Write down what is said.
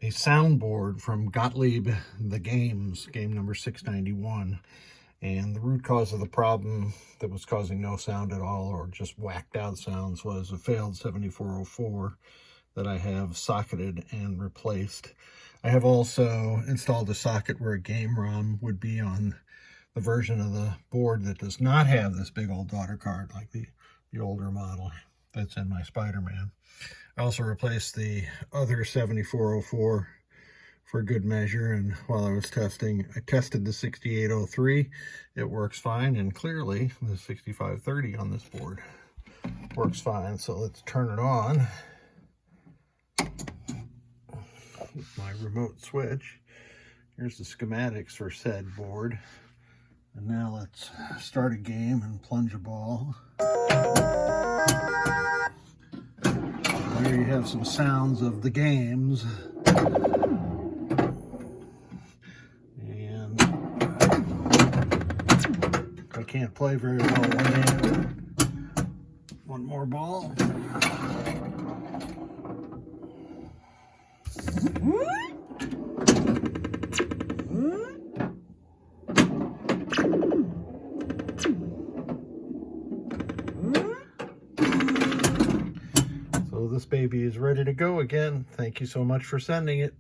a soundboard from Gottlieb the Games, game number 691. And the root cause of the problem that was causing no sound at all, or just whacked out sounds, was a failed 7404 that I have socketed and replaced. I have also installed a socket where a game ROM would be on the version of the board that does not have this big old daughter card like the older model that's in my Spider-Man. I also replaced the other 7404 for good measure, and while I was testing, I tested the 6803. It works fine, and clearly the 6530 on this board works fine. So let's turn it on with my remote switch. Here's the schematics for said board. And now let's start a game and plunge a ball. Here you have some sounds of the games. And I can't play very well one-handed. One more ball. So this baby is ready to go again. Thank you so much for sending it.